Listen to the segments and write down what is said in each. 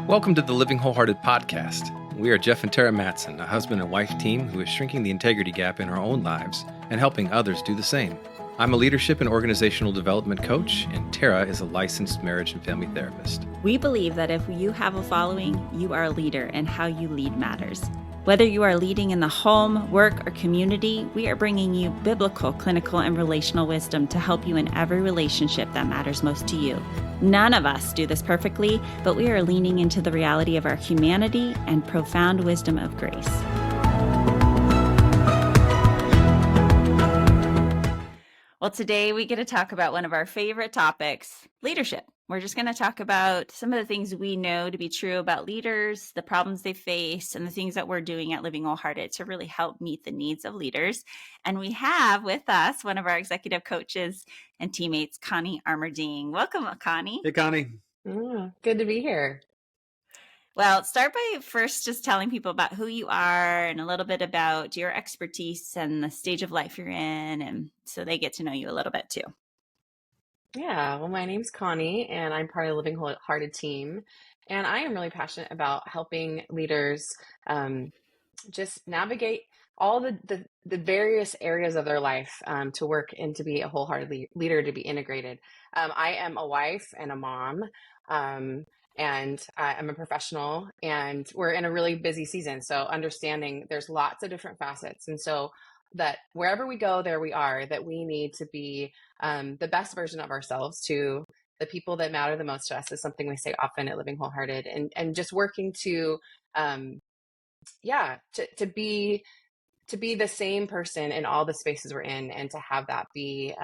Welcome to the Living Wholehearted podcast. We are Jeff and Terra Mattson, a husband and wife team who is shrinking the integrity gap in our own lives and helping others do the same. I'm a leadership and organizational development coach, and Terra is a licensed marriage and family therapist. We believe that if you have a following, you are a leader, and how you lead matters. Whether you are leading in the home, work, or community, we are bringing you biblical, clinical, and relational wisdom to help you in every relationship that matters most to you. None of us do this perfectly, but we are leaning into the reality of our humanity and profound wisdom of grace. Well, today we get to talk about one of our favorite topics, leadership. We're just going to talk about some of the things we know to be true about leaders, the problems they face, and the things that we're doing at Living Wholehearted to really help meet the needs of leaders. And we have with us one of our executive coaches and teammates, Connie Armerding. Welcome, Connie. Hey, Connie. Good to be here. Well, start by first just telling people about who you are and a little bit about your expertise and the stage of life you're in, and so they get to know you a little bit too. Yeah, well, my name's Connie, and I'm part of the Living Wholehearted team. And I am really passionate about helping leaders just navigate all the various areas of their life to work and to be a wholehearted leader, to be integrated. I am a wife and a mom, and I'm a professional, and we're in a really busy season. So understanding there's lots of different facets. And so that wherever we go, there we are, that we need to be the best version of ourselves to the people that matter the most to us is something we say often at Living Wholehearted, and just working to be the same person in all the spaces we're in, and to have that be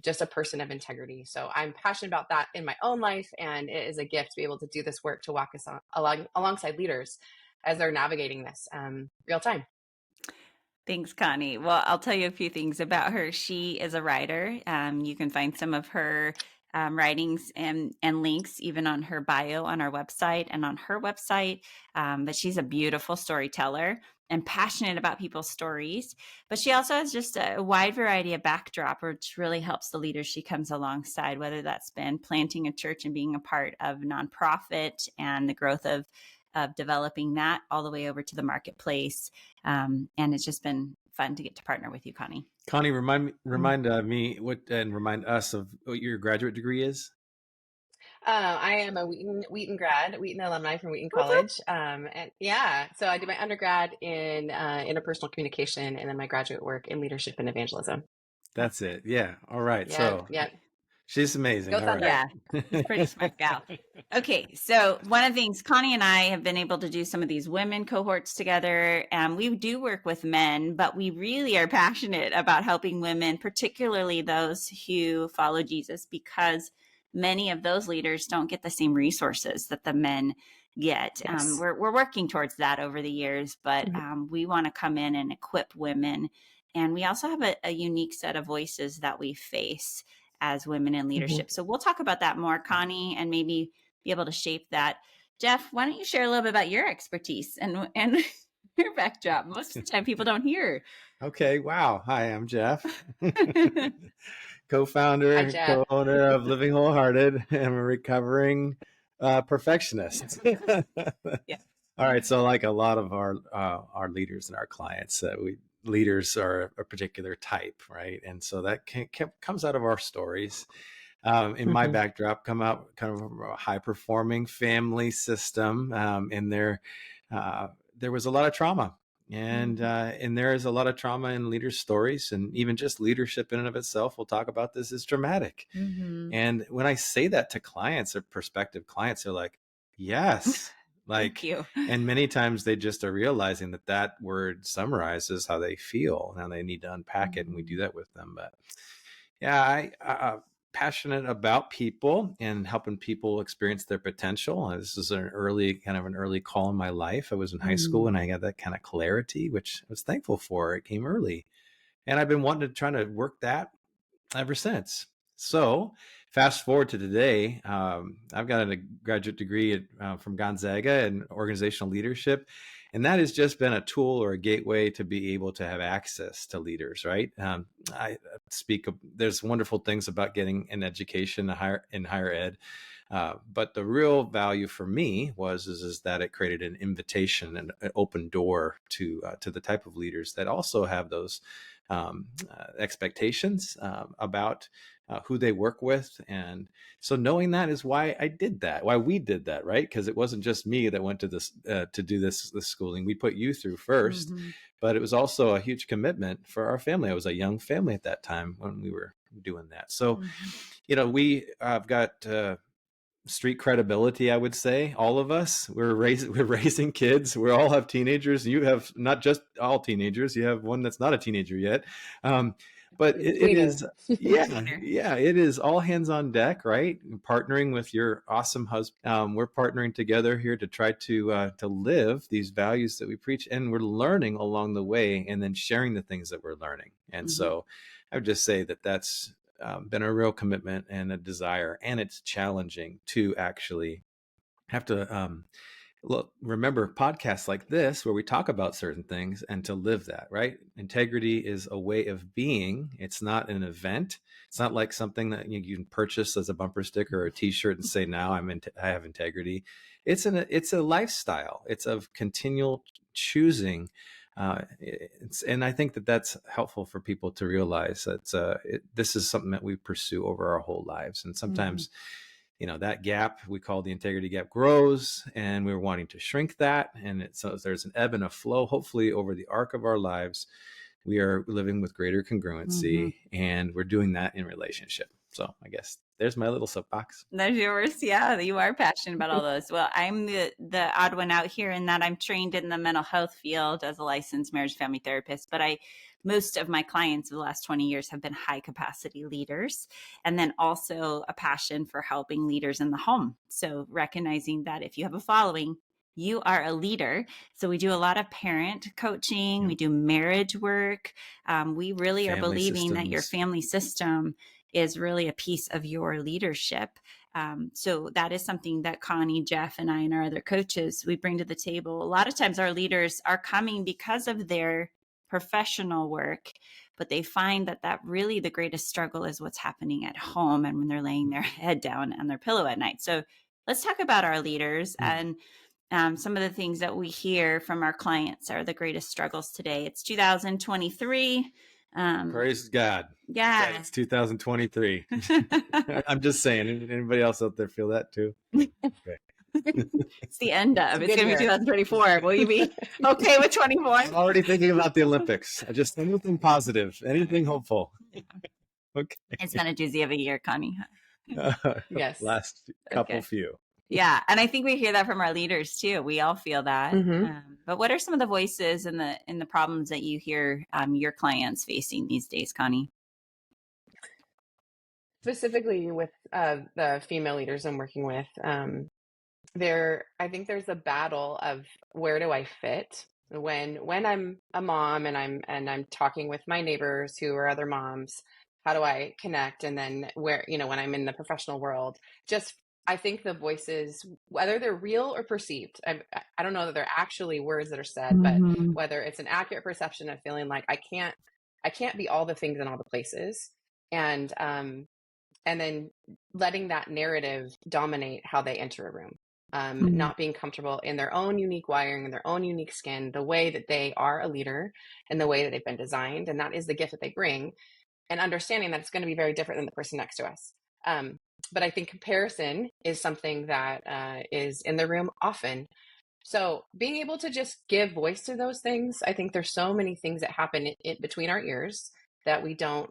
just a person of integrity. So I'm passionate about that in my own life, and it is a gift to be able to do this work, to walk us alongside leaders as they're navigating this real time. Thanks, Connie. Well, I'll tell you a few things about her. She is a writer. You can find some of her writings and links even on her bio on our website and on her website. But she's a beautiful storyteller and passionate about people's stories. But she also has just a wide variety of backdrop, which really helps the leaders she comes alongside, whether that's been planting a church and being a part of nonprofit and the growth of developing that all the way over to the marketplace. And it's just been fun to get to partner with you, Connie. Connie, remind me and remind us of what your graduate degree is. I am a Wheaton grad, Wheaton alumni from Wheaton College. So I did my undergrad in interpersonal communication, and then my graduate work in leadership and evangelism. That's it. Yeah. All right. Yeah, So yeah. She's amazing. Go Thunder. Yeah, she's pretty smart gal. Okay, so one of the things, Connie and I have been able to do some of these women cohorts together. We do work with men, but we really are passionate about helping women, particularly those who follow Jesus, because many of those leaders don't get the same resources that the men get. Yes. We're working towards that over the years, but we want to come in and equip women. And we also have a unique set of voices that we face as women in leadership. So we'll talk about that more, Connie, and maybe be able to shape that. Jeff, why don't you share a little bit about your expertise and your backdrop? Most of the time people don't hear. Okay. Wow. Hi, I'm Jeff. Co-founder, co-owner of Living Wholehearted. I'm a recovering perfectionist. Yeah. All right. So like a lot of our leaders and our clients, leaders are a particular type, right? And so that comes out of our stories. In my backdrop, come out kind of a high-performing family system, and there was a lot of trauma, and there is a lot of trauma in leaders' stories, and even just leadership in and of itself. We'll talk about this is dramatic. And when I say that to clients or prospective clients, they're like, "Yes." Thank you. And many times they just are realizing that word summarizes how they feel. Now they need to unpack it, and we do that with them. But yeah, I'm passionate about people and helping people experience their potential. This is an early call in my life. I was in high school and I got that kind of clarity, which I was thankful for. It came early, and I've been wanting to try to work that ever since. So fast forward to today, I've got a graduate degree from Gonzaga in organizational leadership, and that has just been a tool or a gateway to be able to have access to leaders, right? There's wonderful things about getting an education in higher ed, But the real value for me is that it created an invitation and an open door to the type of leaders that also have those expectations about who they work with. And so knowing that is why I did that, why we did that, right? Because it wasn't just me that went to this to do this schooling. We put you through first, but it was also a huge commitment for our family. I was a young family at that time when we were doing that. So, we have got street credibility, I would say. All of us, we're raising kids. We all have teenagers. You have not just all teenagers. You have one that's not a teenager yet. But it is, it is all hands on deck, right? Partnering with your awesome husband. We're partnering together here to try to live these values that we preach, and we're learning along the way, and then sharing the things that we're learning. And so, I would just say that that's been a real commitment and a desire, and it's challenging to actually have to remember podcasts like this where we talk about certain things and to live that, right? Integrity is a way of being. It's not an event. It's not like something that you can purchase as a bumper sticker or a t-shirt and say, now I have integrity. It's a lifestyle. It's of continual choosing. And I think that that's helpful for people to realize that this is something that we pursue over our whole lives. And sometimes, that gap we call the integrity gap grows, and we're wanting to shrink that. And so there's an ebb and a flow. Hopefully over the arc of our lives, we are living with greater congruency, and we're doing that in relationship. So I guess there's my little soapbox. There's yours. Yeah, you are passionate about all those. Well, I'm the odd one out here in that I'm trained in the mental health field as a licensed marriage family therapist, but most of my clients of the last 20 years have been high capacity leaders, and then also a passion for helping leaders in the home. So recognizing that if you have a following, you are a leader. So we do a lot of parent coaching. We do marriage work. We really are believing that your family system is really a piece of your leadership. So that is something that Connie, Jeff, and I and our other coaches, we bring to the table. A lot of times our leaders are coming because of their professional work, but they find that really the greatest struggle is what's happening at home and when they're laying their head down on their pillow at night. So let's talk about our leaders and some of the things that we hear from our clients are the greatest struggles today. It's 2023. Praise God. Yeah. It's 2023. I'm just saying, anybody else out there feel that too? Okay. It's the end of. It's going to be 2024. Will you be okay with 24? I'm already thinking about the Olympics. Just anything positive, anything hopeful. Okay. It's been a doozy of a year, Connie. Yes. Last couple few. Yeah. And I think we hear that from our leaders too. We all feel that. But what are some of the voices and the problems that you hear your clients facing these days, Connie? Specifically with the female leaders I'm working with, I think there's a battle of where do I fit when I'm a mom and I'm talking with my neighbors who are other moms. How do I connect? And then when I'm in the professional world, I think the voices, whether they're real or perceived, I don't know that they're actually words that are said, but whether it's an accurate perception of feeling like I can't be all the things in all the places, and then letting that narrative dominate how they enter a room, not being comfortable in their own unique wiring and their own unique skin, the way that they are a leader and the way that they've been designed, and that is the gift that they bring, and understanding that it's going to be very different than the person next to us. But I think comparison is something that is in the room often. So being able to just give voice to those things, I think there's so many things that happen in between our ears that we don't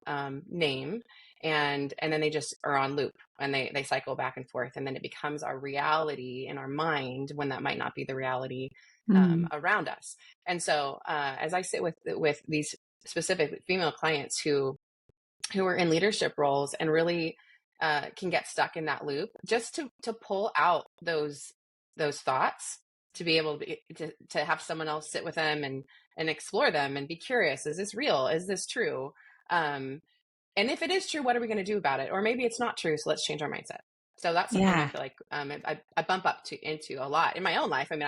name. And then they just are on loop and they cycle back and forth. And then it becomes our reality in our mind when that might not be the reality around us. And so as I sit with these specific female clients who are in leadership roles and really can get stuck in that loop, just to pull out those thoughts, to be able to have someone else sit with them and explore them and be curious. Is this real? Is this true? And if it is true, what are we going to do about it? Or maybe it's not true, so let's change our mindset. So that's something I Yeah. feel like I bump up into a lot in my own life. I mean,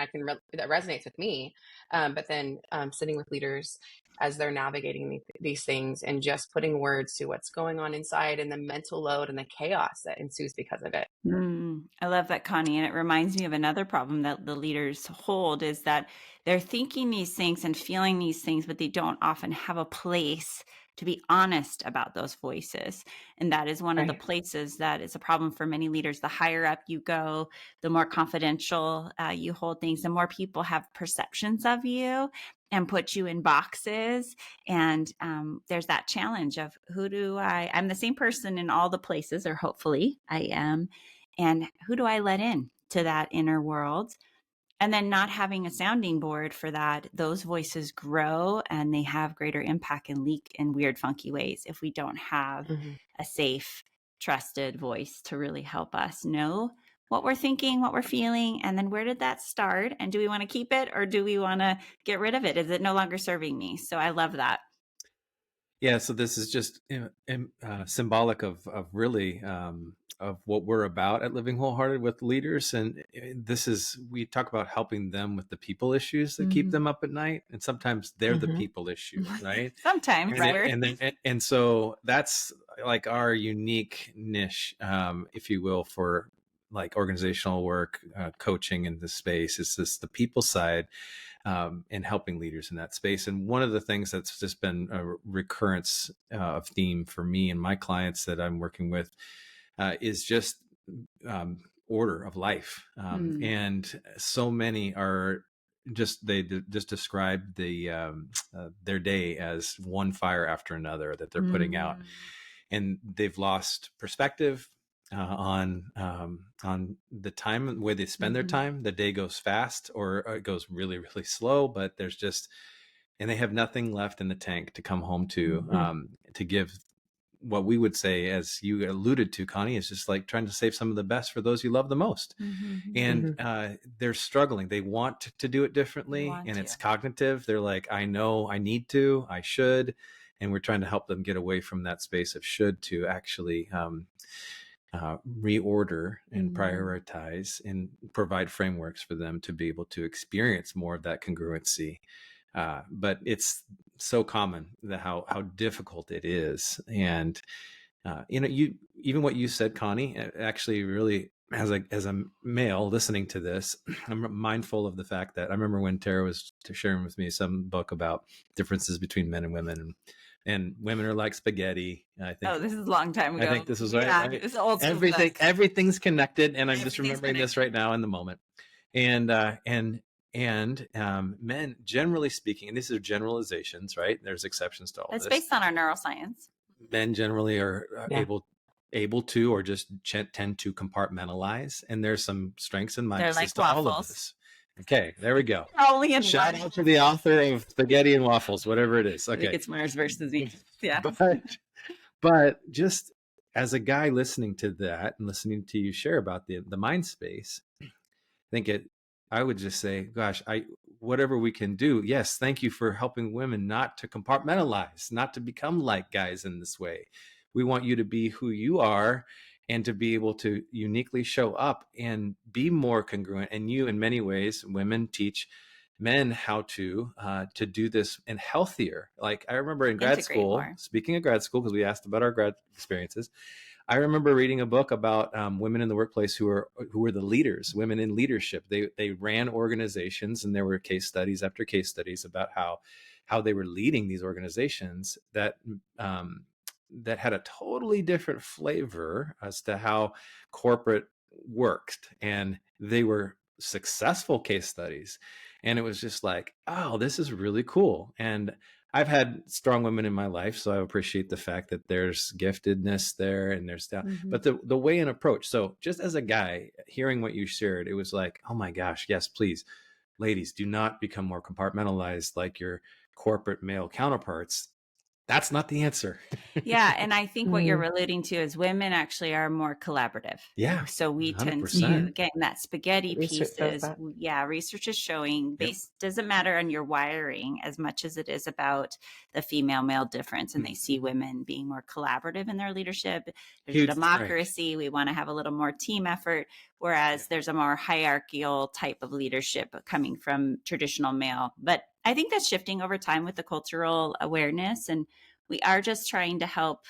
that resonates with me, but then sitting with leaders as they're navigating these things and just putting words to what's going on inside and the mental load and the chaos that ensues because of it. I love that, Connie. And it reminds me of another problem that the leaders hold is that they're thinking these things and feeling these things, but they don't often have a place to be honest about those voices. And that is one of the Right. places that is a problem for many leaders. The higher up you go, the more confidential you hold things, the more people have perceptions of you and put you in boxes. And there's that challenge of I'm the same person in all the places, or hopefully I am, and who do I let in to that inner world? And then not having a sounding board for that, those voices grow and they have greater impact and leak in weird, funky ways if we don't have Hmm. a safe, trusted voice to really help us know what we're thinking, what we're feeling, and then where did that start? And do we want to keep it or do we want to get rid of it? Is it no longer serving me? So I love that. Yeah, so this is just symbolic of really of what we're about at Living Wholehearted with leaders, and this is we talk about helping them with the people issues that keep them up at night, and sometimes they're the Hmm. people issue, right? Sometimes And we're and so that's like our unique niche, if you will, for like organizational work, coaching in this space. It's this the people side, and helping leaders in that space. And one of the things that's just been a recurrence of theme for me and my clients that I'm working with is just order of life. And so many are just describe their day as one fire after another that they're putting out, and they've lost perspective on the time and the way they spend their time. The day goes fast, or it goes really, really slow, but there's just, and they have nothing left in the tank to come home to give what we would say, as you alluded to, Connie, is just like trying to save some of the best for those you love the most. And Hmm. they're struggling. They want to do it they differently, want and to. it's cognitive. They're like, I know I need to, I should. And we're trying to help them get away from that space of should to actually reorder and prioritize and provide frameworks for them to be able to experience more of that congruency. But it's so common that how difficult it is. And you even what you said, Connie, actually really as a male listening to this, I'm mindful of the fact that I remember when Tara was sharing with me some book about differences between men and women, and women are like spaghetti. Oh, this is a long time I ago. think this was right, Yeah, right? it's an old school book. Everything's connected, and I'm just Everything's remembering this connected. right now in the moment. And men, generally speaking, and these are generalizations, right? There's exceptions to all It's this. based on our neuroscience. Men generally are Yeah. able to, or just tend to compartmentalize, and there's some strengths and They're minuses like to all of waffles. this. Okay, there we go. Only in Shout one. out to the author of Spaghetti and Waffles, whatever it is. I think Okay. it's Mars versus me. Yeah. But just as a guy listening to that and listening to you share about the mind space, think it I would just say, gosh, I whatever we can do. Yes, thank you for helping women not to compartmentalize, not to become like guys in this way. We want you to be who you are and to be able to uniquely show up and be more congruent. And you, in many ways, women teach men how to do this and healthier. Like I remember in grad Integrate school, more. speaking of grad school, because we asked about our grad experiences, I remember reading a book about women in the workplace who were the leaders, women in leadership. They ran organizations, and there were case studies after case studies about how they were leading these organizations that had a totally different flavor as to how corporate worked, and they were successful case studies. And it was just like, oh, this is really cool. And I've had strong women in my life, so I appreciate the fact that there's giftedness there and there's that. But the way and approach. So just as a guy, hearing what you shared, it was like, oh my gosh, yes, please, ladies, do not become more compartmentalized like your corporate male counterparts. That's not the answer. Yeah, and I think what you're Mm, alluding to is women actually are more collaborative. Yeah, So we tend 100%. to, mhm. again, that spaghetti Research piece says is, that. yeah, research is showing Yep. doesn't matter on your wiring as much as it is about the female male difference. And they see women being more collaborative in their leadership. There's a Huge strength. democracy. We want to have a little more team effort, whereas there's a more hierarchical type of leadership coming from traditional male. But I think that's shifting over time with the cultural awareness. And we are just trying to help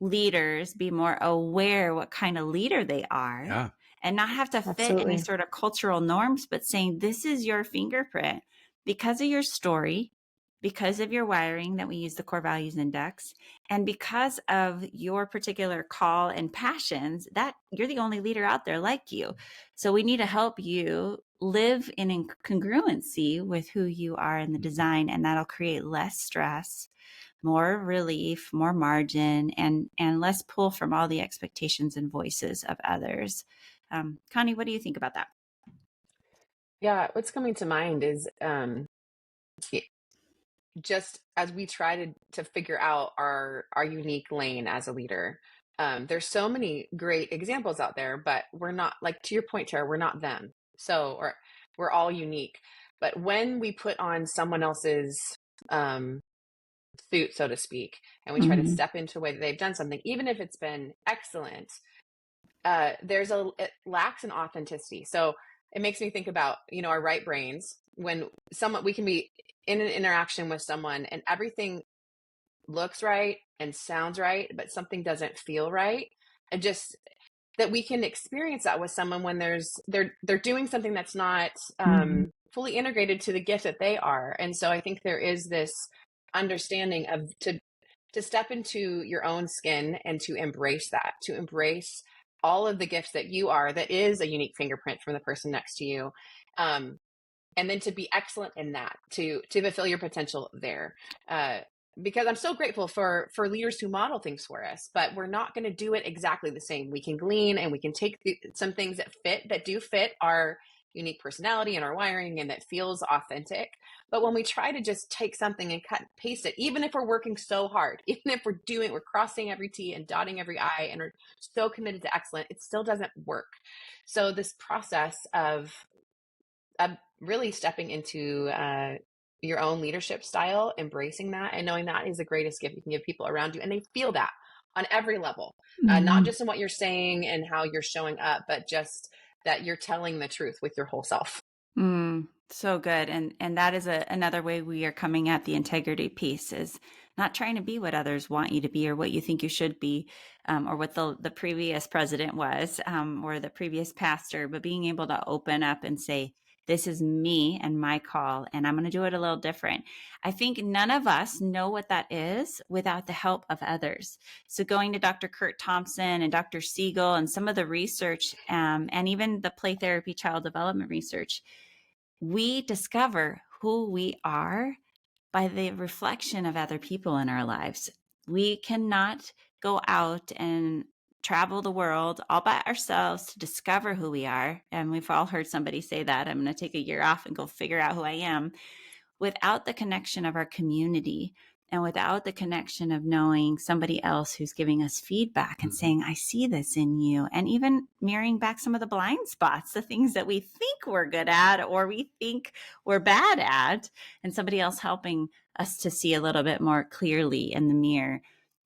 leaders be more aware what kind of leader they are Yeah. and not have to fit any Absolutely. sort of cultural norms, but saying this is your fingerprint because of your story, because of your wiring that we use the core values index, and because of your particular call and passions, that you're the only leader out there like you. So we need to help you live in congruency with who you are in the design, and that'll create less stress, more relief, more margin, and less pull from all the expectations and voices of others. Connie, what do you think about that? Yeah, what's coming to mind is y- just as we try to figure out our unique lane as a leader. There's so many great examples out there, but we're not, like to your point, Tara, we're not them. So, or we're all unique. But when we put on someone else's um, suit, so to speak, and we try to Mm-hmm. step into a way that they've done something, even if it's been excellent, it lacks an authenticity. So it makes me think about, our right brains when someone, we can be in an interaction with someone and everything looks right and sounds right, but something doesn't feel right. And just that we can experience that with someone when they're doing something that's not Mm-hmm. fully integrated to the gift that they are. And so I think there is this understanding of to step into your own skin and to embrace that, to embrace all of the gifts that you are, that is a unique fingerprint from the person next to you. Um, and then to be excellent in that, to fulfill your potential there. Uh, because I'm so grateful for leaders who model things for us, but we're not going to do it exactly the same. We can glean and we can take some things that do fit our unique personality and our wiring and that feels authentic. But when we try to just take something and cut and paste it, even if we're working so hard, even if we're crossing every T and dotting every I and are so committed to excellence, it still doesn't work. So this process of really stepping into your own leadership style, embracing that, and knowing that is the greatest gift you can give people around you. And they feel that on every level, not Mm-hmm. just in what you're saying and how you're showing up, but just that you're telling the truth with your whole self. So good. And that is another way we are coming at the integrity piece is not trying to be what others want you to be or what you think you should be, or what the previous president was, or the previous pastor, but being able to open up and say, this is me and my call, and I'm going to do it a little different. I think none of us know what that is without the help of others. So going to Dr. Kurt Thompson and Dr. Siegel and some of the research, and even the play therapy child development research, we discover who we are by the reflection of other people in our lives. We cannot go out and travel the world all by ourselves to discover who we are. And we've all heard somebody say that I'm going to take a year off and go figure out who I am, without the connection of our community and without the connection of knowing somebody else who's giving us feedback and saying, I see this in you, and even mirroring back some of the blind spots, the things that we think we're good at or we think we're bad at, and somebody else helping us to see a little bit more clearly in the mirror.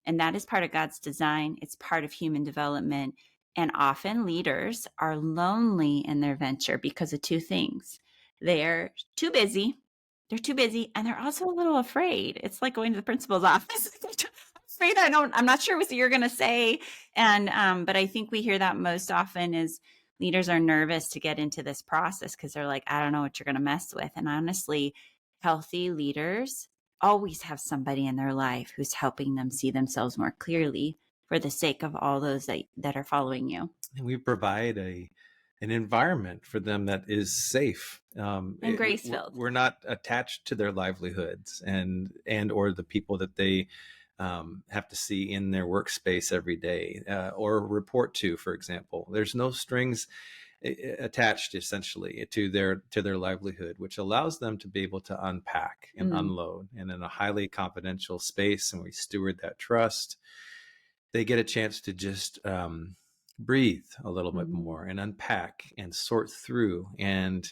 And that is part of God's design. It's part of human development. And often leaders are lonely in their venture because of two things. They're too busy, and they're also a little afraid. It's like going to the principal's office. Afraid I'm not sure what you're going to say. And, but I think we hear that most often is leaders are nervous to get into this process because they're like, I don't know what you're going to mess with. And honestly, healthy leaders always have somebody in their life who's helping them see themselves more clearly for the sake of all those that are following you. And we provide an environment for them that is safe. And grace filled. We're not attached to their livelihoods and or the people that they have to see in their workspace every day, or report to, for example. There's no strings attached essentially to their livelihood, which allows them to be able to unpack and unload, and in a highly confidential space, and we steward that trust, they get a chance to just breathe a little bit more and unpack and sort through. And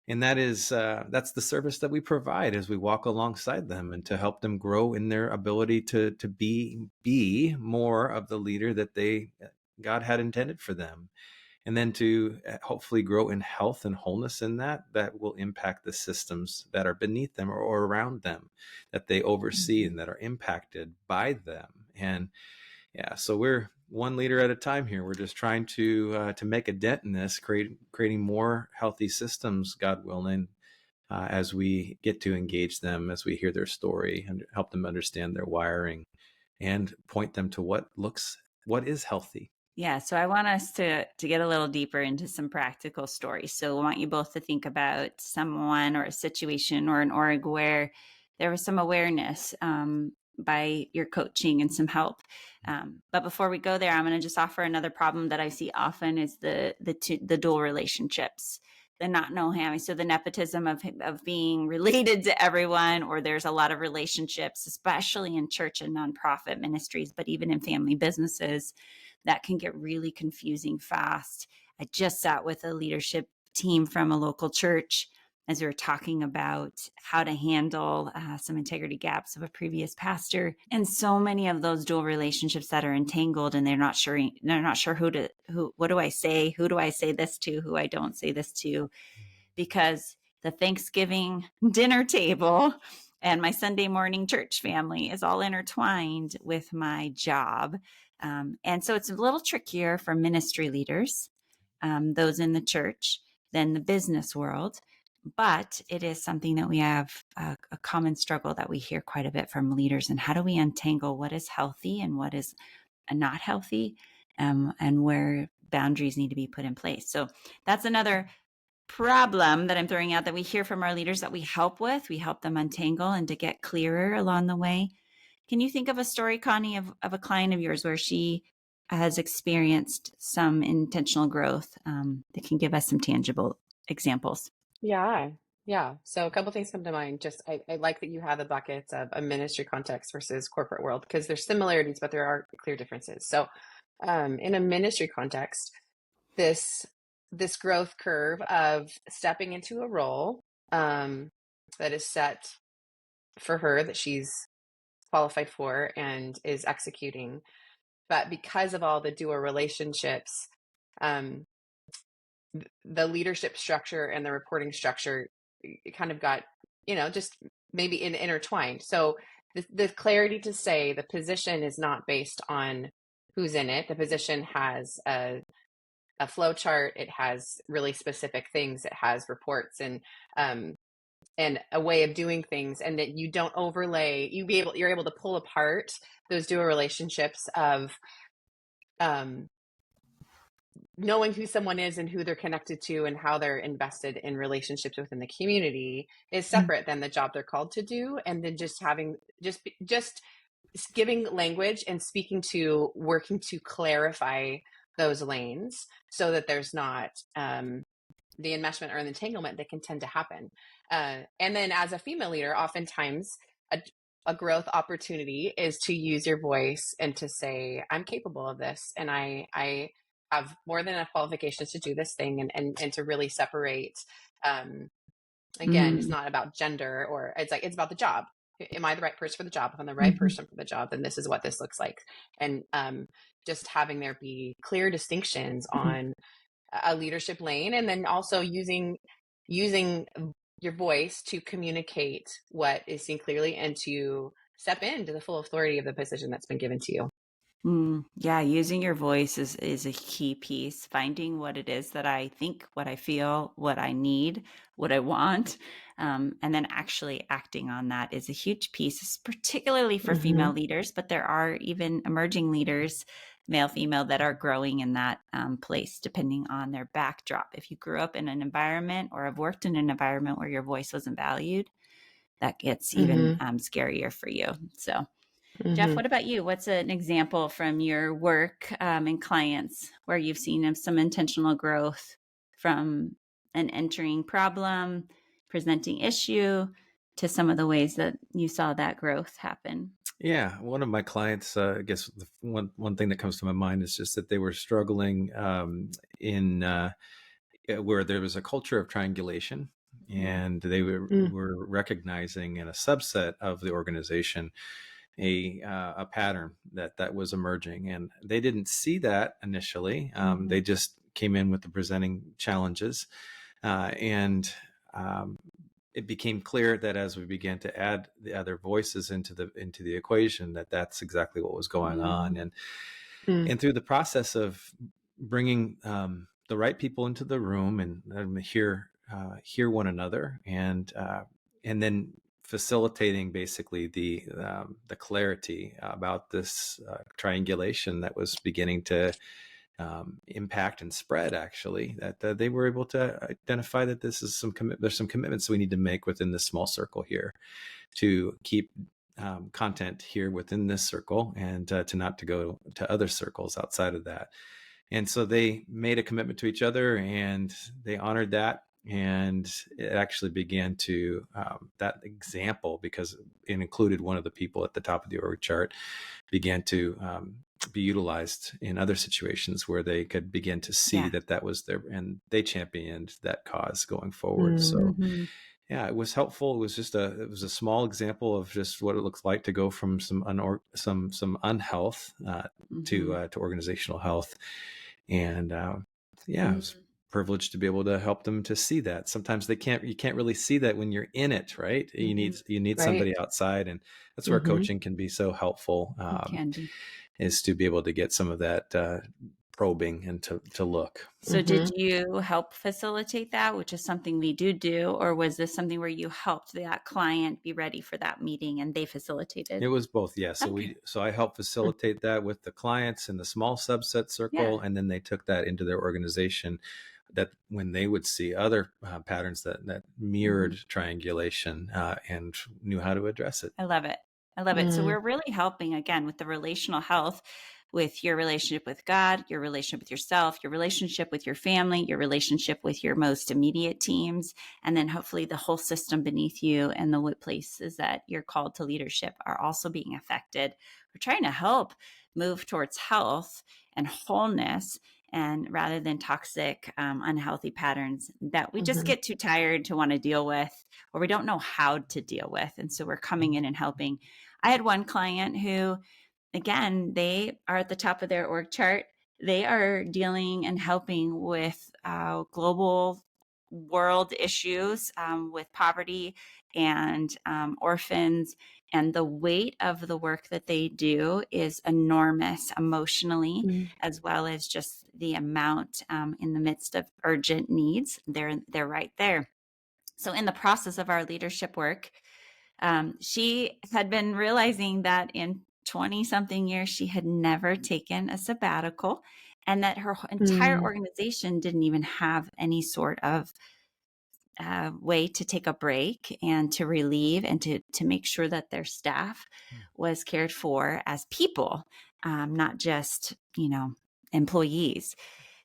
that is that's the service that we provide as we walk alongside them, and to help them grow in their ability to be more of the leader that God had intended for them, and then to hopefully grow in health and wholeness in that will impact the systems that are beneath them or around them, that they oversee and that are impacted by them. And yeah, so we're one leader at a time here. We're just trying to make a dent in this, creating more healthy systems, God willing, as we get to engage them, as we hear their story and help them understand their wiring, and point them to what is healthy. Yeah, so I want us to get a little deeper into some practical stories. So I want you both to think about someone or a situation or an org where there was some awareness by your coaching and some help. But before we go there, I'm going to just offer another problem that I see often is the dual relationships, the not knowing. So the nepotism of being related to everyone, or there's a lot of relationships, especially in church and nonprofit ministries, but even in family businesses, that can get really confusing fast. I just sat with a leadership team from a local church as we were talking about how to handle some integrity gaps of a previous pastor, and so many of those dual relationships that are entangled, and they're not sure what do I say, who do I say this to, who I don't say this to, because the Thanksgiving dinner table and my Sunday morning church family is all intertwined with my job. And so it's a little trickier for ministry leaders, those in the church, than the business world. But it is something that we have a common struggle that we hear quite a bit from leaders. And how do we untangle what is healthy and what is not healthy, and where boundaries need to be put in place? So that's another problem that I'm throwing out that we hear from our leaders that we help with. We help them untangle and to get clearer along the way. Can you think of a story, Connie, of a client of yours where she has experienced some intentional growth that can give us some tangible examples? Yeah. Yeah. So a couple things come to mind. Just I like that you have the buckets of a ministry context versus corporate world, because there's similarities, but there are clear differences. So in a ministry context, this growth curve of stepping into a role that is set for her, that she's qualified for and is executing. But because of all the dual relationships, um, the leadership structure and the reporting structure, it kind of got, just maybe intertwined. So the clarity to say the position is not based on who's in it. The position has a flow chart. It has really specific things. It has reports and a way of doing things, and that you don't overlay. You're able to pull apart those dual relationships of knowing who someone is and who they're connected to and how they're invested in relationships within the community is separate than the job they're called to do. And then just having just giving language and working to clarify those lanes so that there's not the enmeshment or the entanglement that can tend to happen. And then as a female leader, oftentimes a growth opportunity is to use your voice and to say, I'm capable of this, and I have more than enough qualifications to do this thing, and to really separate. Again, it's not about gender, or it's about the job. Am I the right person for the job? If I'm the right person for the job, then this is what this looks like. And just having there be clear distinctions on a leadership lane, and then also using your voice to communicate what is seen clearly and to step into the full authority of the position that's been given to you. Yeah, using your voice is a key piece. Finding what it is that I think, what I feel, what I need, what I want, and then actually acting on that is a huge piece, particularly for female leaders. But there are even emerging leaders, male, female, that are growing in that place, depending on their backdrop. If you grew up in an environment or have worked in an environment where your voice wasn't valued, that gets even scarier for you. So. Jeff, what about you? What's an example from your work and clients where you've seen some intentional growth from an entering problem, presenting issue, to some of the ways that you saw that growth happen? Yeah, one of my clients, I guess the one thing that comes to my mind is just that they were struggling in where there was a culture of triangulation, and they Mm. were recognizing in a subset of the organization a pattern that was emerging, and they didn't see that initially. They just came in with the presenting challenges, and it became clear that as we began to add the other voices into the equation, that's exactly what was going on. Mm. And through the process of bringing the right people into the room and hear one another, and then facilitating basically the clarity about this triangulation that was beginning to impact and spread, actually, that they were able to identify that this is there's some commitments we need to make within this small circle here to keep content here within this circle, and to not to go to other circles outside of that. And so they made a commitment to each other, and they honored that. And it actually began to that example, because it included one of the people at the top of the org chart, began to be utilized in other situations where they could begin to see Yeah. that was their, and they championed that cause going forward. So Mm-hmm. yeah, it was helpful. It was just it was a small example of just what it looks like to go from some unhealth to organizational health. And yeah, I was privileged to be able to help them to see that. Sometimes you can't really see that when you're in it, right? You need Right. somebody outside, and that's where Mm-hmm. coaching can be so helpful. It can be. Is to be able to get some of that probing and to look. So did you help facilitate that, which is something we do, or was this something where you helped that client be ready for that meeting and they facilitated? It was both, yeah. Okay. So I helped facilitate that with the clients in the small subset Yeah. circle, and then they took that into their organization. That when they would see other patterns that mirrored triangulation, and knew how to address it. I love it. I love it. So Mm. we're really helping again with the relational health, with your relationship with God, your relationship with yourself, your relationship with your family, your relationship with your most immediate teams, and then hopefully the whole system beneath you and the places that you're called to leadership are also being affected. We're trying to help move towards health and wholeness, and rather than toxic, unhealthy patterns that we just get too tired to want to deal with, or we don't know how to deal with. And so we're coming in and helping. I had one client who, again, they are at the top of their org chart. They are dealing and helping with global world issues, with poverty and orphans. And the weight of the work that they do is enormous emotionally, Mm. as well as just the amount in the midst of urgent needs. They're right there. So in the process of our leadership work, she had been realizing that in 20 something years, she had never taken a sabbatical, and that her entire Mm. organization didn't even have any sort of way to take a break and to relieve and to make sure that their staff was cared for as people, not just, employees.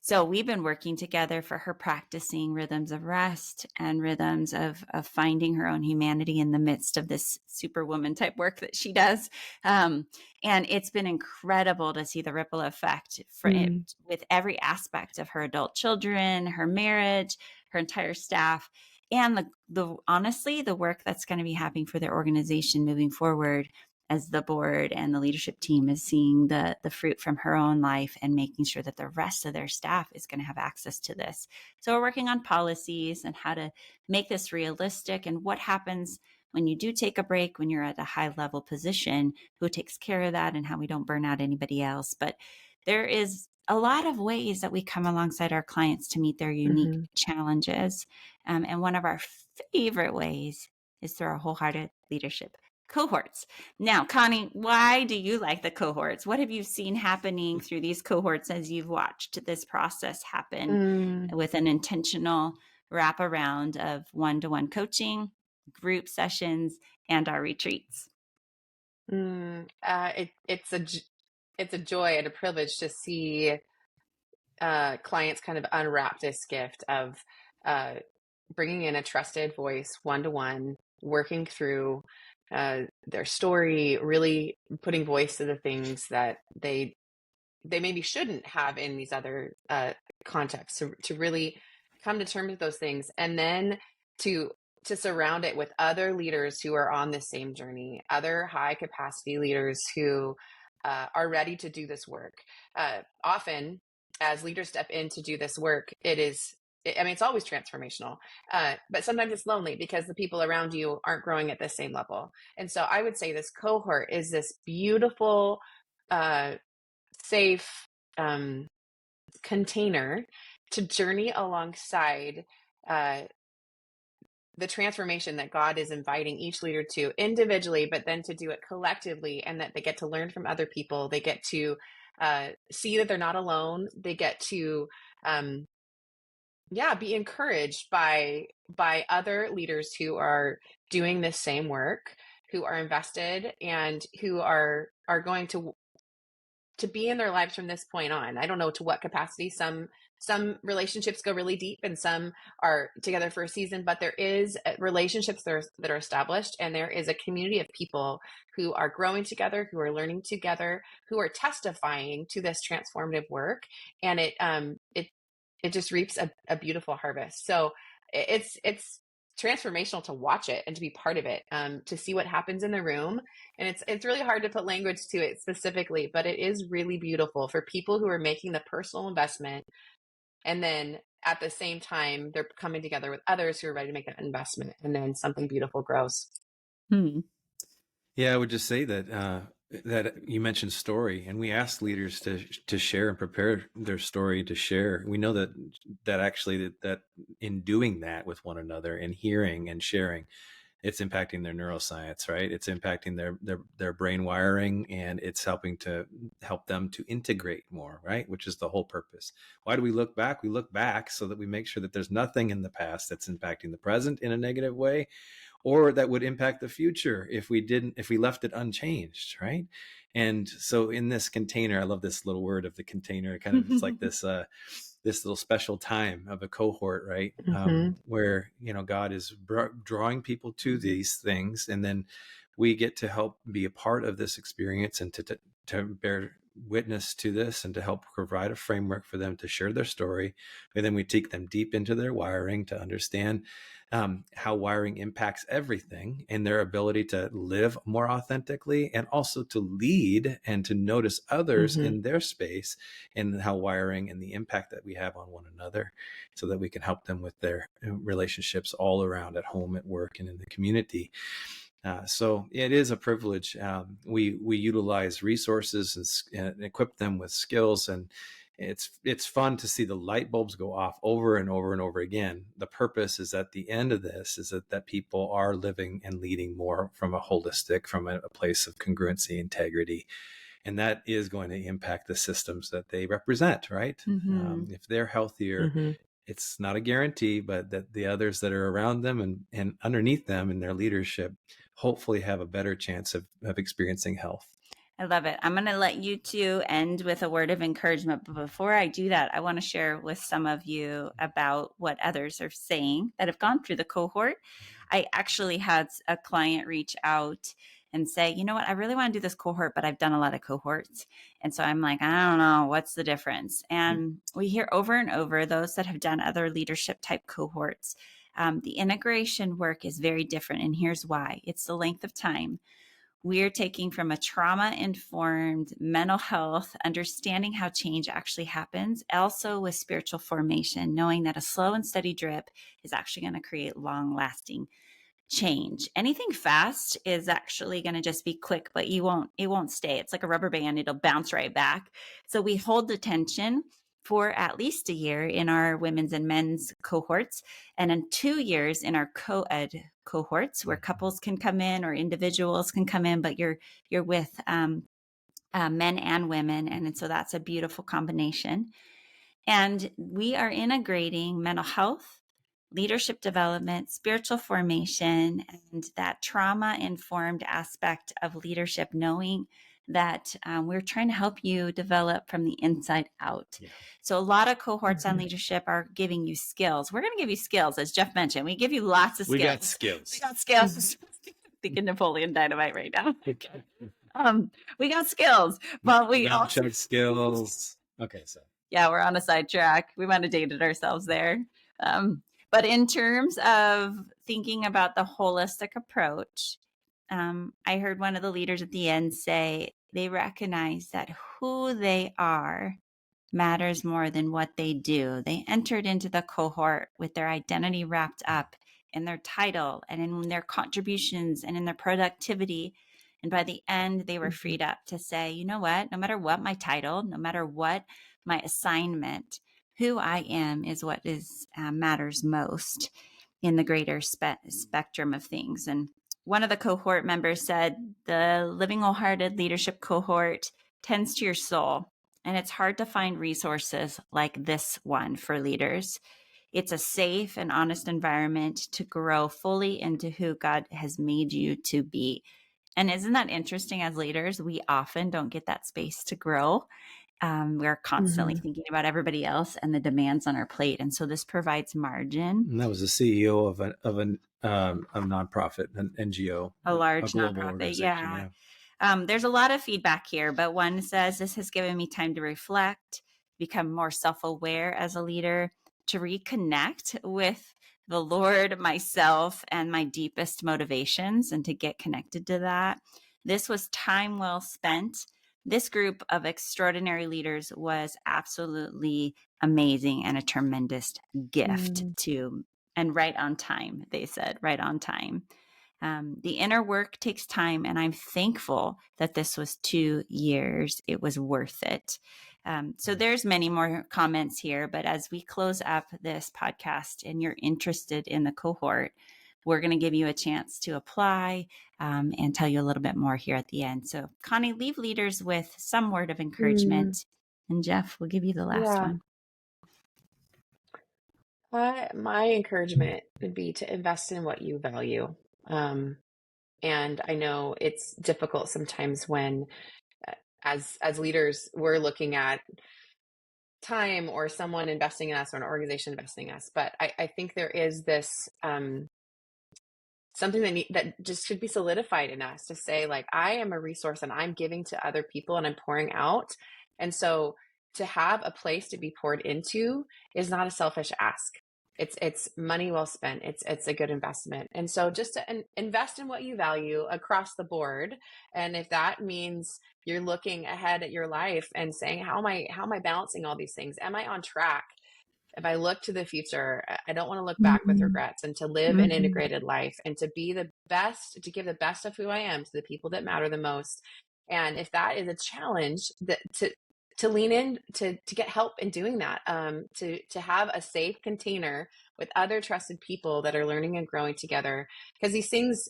So we've been working together for her, practicing rhythms of rest and rhythms of finding her own humanity in the midst of this superwoman type work that she does. And it's been incredible to see the ripple effect for it Mm. with every aspect of her adult children, her marriage, her entire staff, and the honestly, the work that's going to be happening for their organization moving forward, as the board and the leadership team is seeing the fruit from her own life and making sure that the rest of their staff is going to have access to this. So we're working on policies and how to make this realistic, and what happens when you do take a break, when you're at a high level position, who takes care of that, and how we don't burn out anybody else. But there is a lot of ways that we come alongside our clients to meet their unique challenges. And one of our favorite ways is through our wholehearted leadership cohorts. Now, Connie, why do you like the cohorts? What have you seen happening through these cohorts as you've watched this process happen Mm. with an intentional wraparound of one-to-one coaching, group sessions, and our retreats? It's a joy and a privilege to see clients kind of unwrap this gift of uh, bringing in a trusted voice, one-to-one, working through their story, really putting voice to the things that they maybe shouldn't have in these other contexts, to really come to terms with those things, and then to surround it with other leaders who are on the same journey, other high capacity leaders who are ready to do this work. Often, as leaders step in to do this work, it's always transformational, but sometimes it's lonely because the people around you aren't growing at the same level. And so I would say this cohort is this beautiful, safe container to journey alongside the transformation that God is inviting each leader to individually, but then to do it collectively, and that they get to learn from other people. They get to see that they're not alone. They get to be encouraged by other leaders who are doing this same work, who are invested, and who are going to be in their lives from this point on. I don't know to what capacity. Some relationships go really deep, and some are together for a season, but there is relationships that are established, and there is a community of people who are growing together, who are learning together, who are testifying to this transformative work, and it just reaps a beautiful harvest. So it's transformational to watch it and to be part of it, to see what happens in the room. And it's really hard to put language to it specifically, but it is really beautiful for people who are making the personal investment, and then at the same time they're coming together with others who are ready to make that investment, and then something beautiful grows. Yeah, I would just say that that you mentioned story, and we ask leaders to share and prepare their story to share. We know that actually that in doing that with one another and hearing and sharing, it's impacting their neuroscience, right? It's impacting their brain wiring, and it's help them to integrate more, right? Which is the whole purpose. Why do we look back? We look back so that we make sure that there's nothing in the past that's impacting the present in a negative way, or that would impact the future if we left it unchanged, right? And so in this container, I love this little word of the container. It kind of, it's like this little special time of a cohort, right? Where God is drawing people to these things, and then we get to help be a part of this experience, and to bear witness to this, and to help provide a framework for them to share their story. And then we take them deep into their wiring to understand how wiring impacts everything, and their ability to live more authentically, and also to lead and to notice others in their space, and how wiring and the impact that we have on one another, so that we can help them with their relationships all around, at home, at work, and in the community. So it is a privilege. We utilize resources and equip them with skills, and it's fun to see the light bulbs go off over and over and over again. The purpose is, at the end of this, is that people are living and leading more from a place of congruency, integrity, and that is going to impact the systems that they represent, right? If they're healthier, it's not a guarantee, but that the others that are around them and underneath them in their leadership hopefully have a better chance of experiencing health. I love it. I'm going to let you two end with a word of encouragement. But before I do that, I want to share with some of you about what others are saying that have gone through the cohort. I actually had a client reach out and say, you know what, I really want to do this cohort, but I've done a lot of cohorts. And so I'm like, I don't know, what's the difference? And we hear over and over, those that have done other leadership type cohorts, the integration work is very different. And here's why. It's the length of time. We're taking from a trauma-informed mental health, understanding how change actually happens, also with spiritual formation, knowing that a slow and steady drip is actually going to create long-lasting change. Anything fast is actually going to just be quick, but it won't stay. It's like a rubber band. It'll bounce right back. So we hold the tension for at least a year in our women's and men's cohorts, and in 2 years in our co-ed cohorts, where couples can come in or individuals can come in, but you're with men and women. And so that's a beautiful combination. And we are integrating mental health, leadership development, spiritual formation, and that trauma-informed aspect of leadership, knowing that we're trying to help you develop from the inside out. Yeah. So a lot of cohorts on leadership are giving you skills. We're going to give you skills, as Jeff mentioned. We give you lots of skills. We got skills. We got skills. Thinking Napoleon Dynamite right now. We got skills, but we also skills. Okay, so yeah, we're on a sidetrack. We might have dated ourselves there. But in terms of thinking about the holistic approach, I heard one of the leaders at the end say they recognize that who they are matters more than what they do. They entered into the cohort with their identity wrapped up in their title and in their contributions and in their productivity. And by the end, they were freed up to say, you know what, no matter what my title, no matter what my assignment, who I am is what is matters most in the greater spectrum of things. And one of the cohort members said, the Living Wholehearted leadership cohort tends to your soul. And it's hard to find resources like this one for leaders. It's a safe and honest environment to grow fully into who God has made you to be. And isn't that interesting? As leaders, we often don't get that space to grow. We're constantly thinking about everybody else and the demands on our plate. And so this provides margin. And that was the CEO of a nonprofit, an NGO, a large global nonprofit. organization. Yeah. There's a lot of feedback here, but one says this has given me time to reflect, become more self-aware as a leader, to reconnect with the Lord, myself, and my deepest motivations, and to get connected to that. This was time well spent. This group of extraordinary leaders was absolutely amazing and a tremendous gift and right on time, they said, right on time. The inner work takes time, and I'm thankful that this was 2 years. It was worth it. So there's many more comments here, but as we close up this podcast and you're interested in the cohort, we're going to give you a chance to apply and tell you a little bit more here at the end. So Connie, leave leaders with some word of encouragement. And Jeff, we'll give you the last one. My encouragement would be to invest in what you value. And I know it's difficult sometimes when, as leaders, we're looking at time or someone investing in us or an organization investing in us. But I think there is this something that just should be solidified in us to say, like, I am a resource and I'm giving to other people and I'm pouring out. And so to have a place to be poured into is not a selfish ask. It's money well spent. It's a good investment. And so just to invest in what you value across the board. And if that means you're looking ahead at your life and saying, how am I balancing all these things? Am I on track? If I look to the future, I don't want to look back with regrets, and to live an integrated life and to be the best, to give the best of who I am to the people that matter the most. And if that is a challenge, that to lean in, to get help in doing that, to have a safe container with other trusted people that are learning and growing together. Because these things,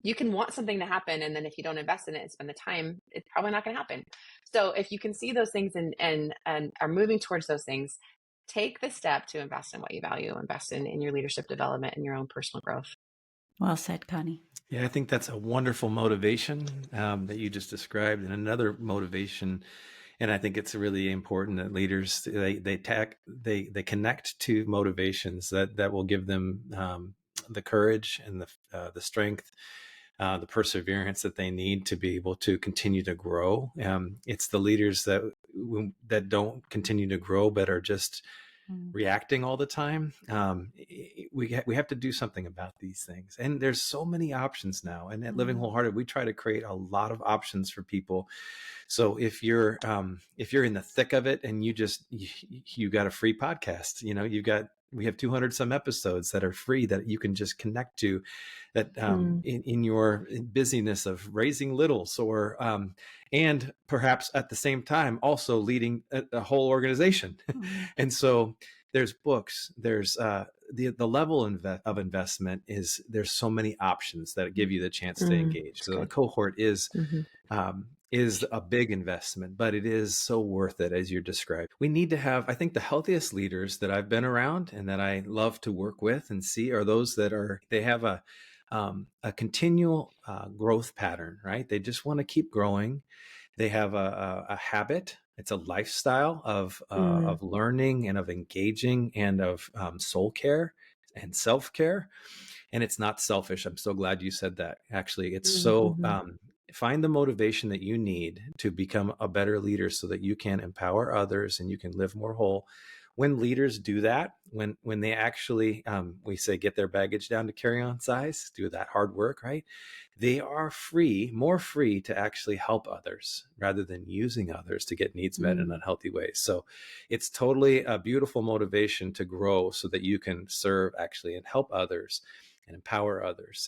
you can want something to happen, and then if you don't invest in it and spend the time, it's probably not going to happen. So if you can see those things and are moving towards those things, take the step to invest in what you value, invest in your leadership development and your own personal growth. Well said, Connie. Yeah, I think that's a wonderful motivation that you just described. And another motivation, and I think it's really important that leaders, they connect to motivations that will give them the courage and the strength, the perseverance that they need to be able to continue to grow. It's the leaders that don't continue to grow, but are just reacting all the time. We have to do something about these things. And there's so many options now. And at Living Wholehearted, we try to create a lot of options for people. So if you're in the thick of it and you got a free podcast, we have 200 some episodes that are free that you can just connect to, that in your busyness of raising littles, or and perhaps at the same time also leading a whole organization. And so there's books, there's the level of investment is, there's so many options that give you the chance to engage. So the cohort is a big investment, but it is so worth it, as you described. We need to have, I think, the healthiest leaders that I've been around and that I love to work with and see are those that they have a a continual growth pattern, right? They just want to keep growing. They have a habit. It's a lifestyle Mm, of learning and of engaging and of soul care and self care. And it's not selfish. I'm so glad you said that. Actually, it's so mm-hmm. find the motivation that you need to become a better leader so that you can empower others and you can live more whole. When leaders do that, when they actually, we say, get their baggage down to carry-on size, do that hard work, right? They are more free to actually help others rather than using others to get needs met in Mm, unhealthy ways. So it's totally a beautiful motivation to grow so that you can serve actually and help others and empower others.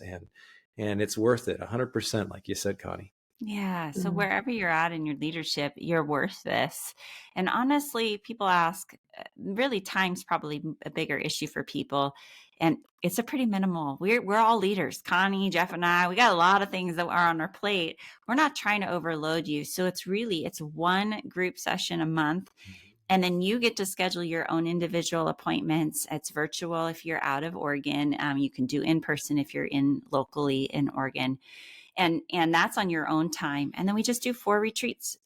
And it's worth it 100%, like you said, Connie. Yeah. So mm, wherever you're at in your leadership, you're worth this. And honestly, people ask, really, time's probably a bigger issue for people. And it's a pretty minimal. We're all leaders. Connie, Jeff, and I, we got a lot of things that are on our plate. We're not trying to overload you. So it's one group session a month. And then you get to schedule your own individual appointments. It's virtual if you're out of Oregon. You can do in person if you're in locally in Oregon, and that's on your own time. And then we just do 4 retreats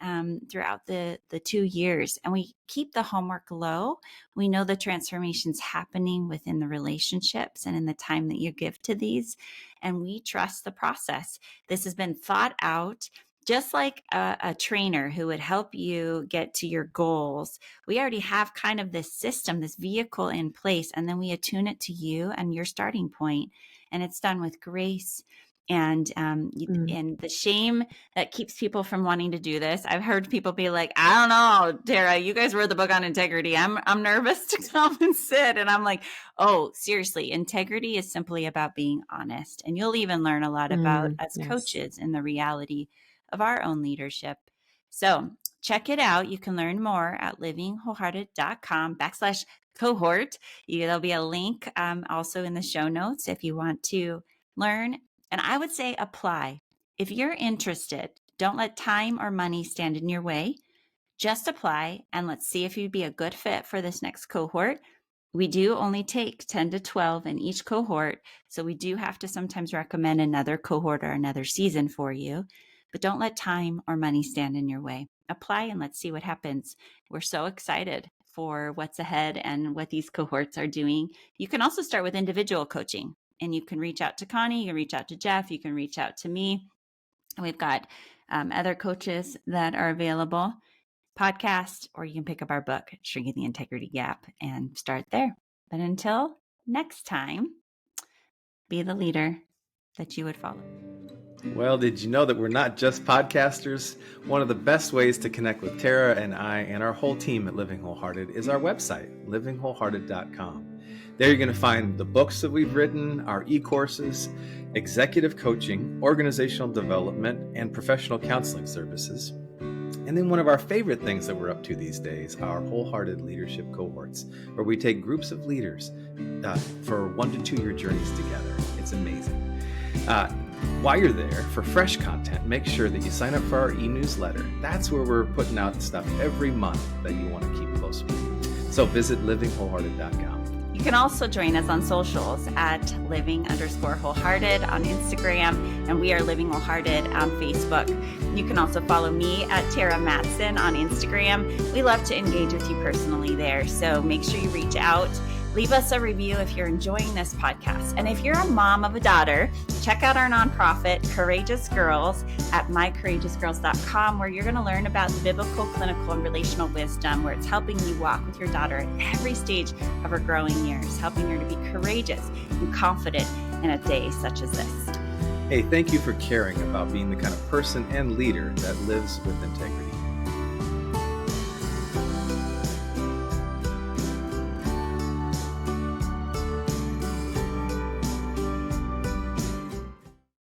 throughout the 2 years, and we keep the homework low. We know the transformation's happening within the relationships and in the time that you give to these, and we trust the process. This has been thought out. Just like a trainer who would help you get to your goals, we already have kind of this system, this vehicle in place, and then we attune it to you and your starting point. And it's done with grace and mm, and the shame that keeps people from wanting to do this. I've heard people be like, I don't know, Tara, you guys wrote the book on integrity. I'm nervous to come and sit. And I'm like, oh, seriously, integrity is simply about being honest. And you'll even learn a lot about as yes. coaches and the reality of our own leadership. So check it out. You can learn more at livingwholehearted.com/cohort. There'll be a link also in the show notes if you want to learn. And I would say apply. If you're interested, don't let time or money stand in your way. Just apply and let's see if you'd be a good fit for this next cohort. We do only take 10 to 12 in each cohort, so we do have to sometimes recommend another cohort or another season for you. But don't let time or money stand in your way. Apply and let's see what happens. We're so excited for what's ahead and what these cohorts are doing. You can also start with individual coaching, and you can reach out to Connie, you can reach out to Jeff, you can reach out to me. We've got other coaches that are available, podcast, or you can pick up our book, Shrinking the Integrity Gap, and start there. But until next time, be the leader that you would follow. Well, did you know that we're not just podcasters? One of the best ways to connect with Tara and I and our whole team at Living Wholehearted is our website, livingwholehearted.com. There you're going to find the books that we've written, our e-courses, executive coaching, organizational development, and professional counseling services. And then one of our favorite things that we're up to these days, our Wholehearted Leadership Cohorts, where we take groups of leaders for 1 to 2 year journeys together. It's amazing. While you're there, for fresh content, make sure that you sign up for our e-newsletter. That's where we're putting out stuff every month that you want to keep close with. So visit livingwholehearted.com. You can also join us on socials at living_wholehearted on Instagram, and we are Living Wholehearted on Facebook. You can also follow me at Terra Mattson on Instagram. We love to engage with you personally there, so make sure you reach out. Leave us a review if you're enjoying this podcast. And if you're a mom of a daughter, check out our nonprofit, Courageous Girls, at mycourageousgirls.com, where you're going to learn about the biblical, clinical, and relational wisdom, where it's helping you walk with your daughter at every stage of her growing years, helping her to be courageous and confident in a day such as this. Hey, thank you for caring about being the kind of person and leader that lives with integrity.